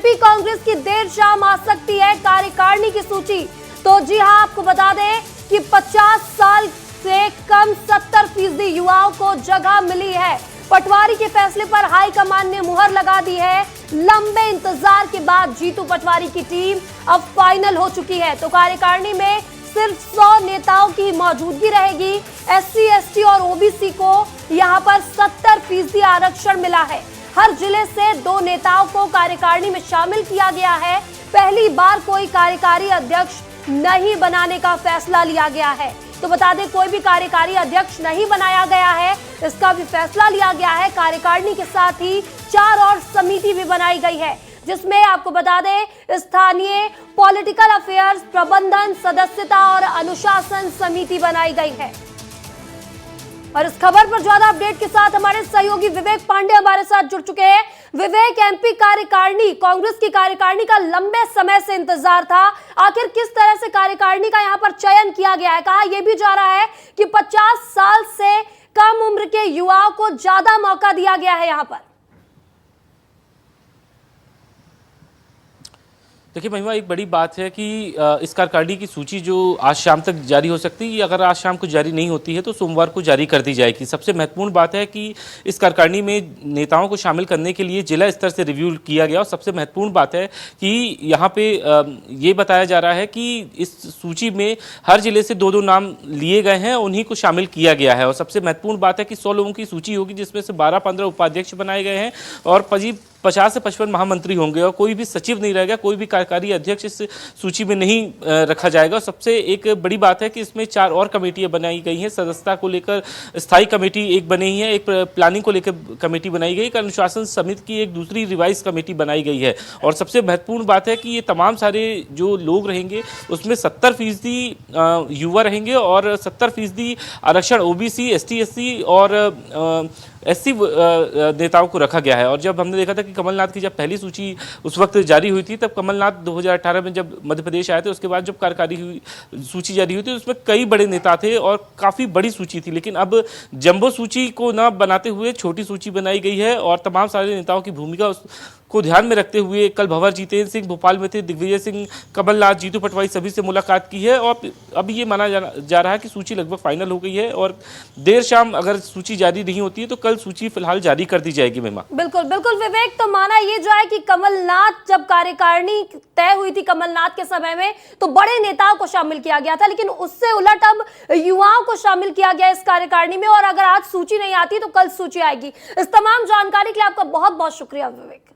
MP Congress की देर शाम आ सकती है कार्यकारिणी की सूची। तो जी हां, आपको बता दें कि 50 साल से कम 70% युवाओं को जगह मिली है। पटवारी के फैसले पर हाईकमान ने मुहर लगा दी है। लंबे इंतजार के बाद जीतू पटवारी की टीम अब फाइनल हो चुकी है। तो कार्यकारिणी में सिर्फ 100 नेताओं की मौजूदगी रहेगी। एससी, एसटी और ओबीसी को यहां पर 70% आरक्षण मिला है। हर जिले से 2 नेताओं को कार्यकारिणी में शामिल किया गया है। पहली बार कोई कार्यकारी अध्यक्ष नहीं बनाने का फैसला लिया गया है। तो बता दें, कोई भी कार्यकारी अध्यक्ष नहीं बनाया गया है, इसका भी फैसला लिया गया है। कार्यकारिणी के साथ ही 4 और समिति भी बनाई गई है, जिसमें आपको बता दें स्थानीय पॉलिटिकल अफेयर्स, प्रबंधन, सदस्यता और अनुशासन समिति बनाई गई है। और इस खबर पर ज्यादा अपडेट के साथ हमारे सहयोगी विवेक पांडे हमारे साथ जुड़ चुके हैं। विवेक, एमपी कार्यकारिणी, कांग्रेस की कार्यकारिणी का लंबे समय से इंतजार था। आखिर किस तरह से कार्यकारिणी का यहां पर चयन किया गया है? कहा यह भी जा रहा है कि 50 साल से कम उम्र के युवाओं को ज्यादा मौका दिया गया है यहां पर। देखिए महिमा, एक बड़ी बात है कि इस कार्यकारिणी की सूची जो आज शाम तक जारी हो सकती है, अगर आज शाम को जारी नहीं होती है तो सोमवार को जारी कर दी जाएगी। सबसे महत्वपूर्ण बात है कि इस कार्यकारिणी में नेताओं को शामिल करने के लिए जिला स्तर से रिव्यू किया गया। और सबसे महत्वपूर्ण बात है कि यहाँ पे ये बताया जा रहा है कि इस सूची में हर जिले से 2-2 नाम लिए गए हैं, उन्हीं को शामिल किया गया है। और सबसे महत्वपूर्ण बात है कि 100 लोगों की सूची होगी, जिसमें से 12-15 उपाध्यक्ष बनाए गए हैं और 50 से 55 महामंत्री होंगे और कोई भी सचिव नहीं रहेगा, कोई भी कार्यकारी अध्यक्ष इस सूची में नहीं रखा जाएगा। सबसे एक बड़ी बात है कि इसमें 4 और कमेटियां बनाई गई हैं। सदस्यता को लेकर स्थायी कमेटी एक बनी है, एक प्लानिंग को लेकर कमेटी बनाई गई, एक अनुशासन समिति की एक दूसरी रिवाइज कमेटी बनाई गई है। और सबसे महत्वपूर्ण बात है कि ये तमाम सारे जो लोग रहेंगे उसमें 70% युवा रहेंगे और 70% आरक्षण ओबीसी, एसटी, एससी और एससी नेताओं को रखा गया है। और जब हमने देखा था कि कमलनाथ की जब पहली सूची उस वक्त जारी हुई थी, तब कमलनाथ 2018 में जब मध्य प्रदेश आए थे, उसके बाद जब कार्यकारी सूची जारी हुई थी उसमें कई बड़े नेता थे और काफ़ी बड़ी सूची थी। लेकिन अब जंबो सूची को न बनाते हुए छोटी सूची बनाई गई है और तमाम सारे नेताओं की भूमिका को ध्यान में रखते हुए कल भंवर जितेंद्र सिंह भोपाल में थे, दिग्विजय सिंह, कमलनाथ, जीतू पटवारी सभी से मुलाकात की है। और अब ये माना जा रहा है कि सूची लगभग फाइनल हो गई है और देर शाम अगर सूची जारी नहीं होती है तो कल सूची फिलहाल जारी कर दी जाएगी। महिमा, बिल्कुल बिल्कुल विवेक, तो माना ये जाए कि कमलनाथ, जब कार्यकारिणी तय हुई थी कमलनाथ के समय में, तो बड़े नेताओं को शामिल किया गया था, लेकिन उससे उलट अब युवाओं को शामिल किया गया इस कार्यकारिणी में। और अगर आज सूची नहीं आती तो कल सूची आएगी। इस तमाम जानकारी के लिए आपका बहुत बहुत शुक्रिया विवेक।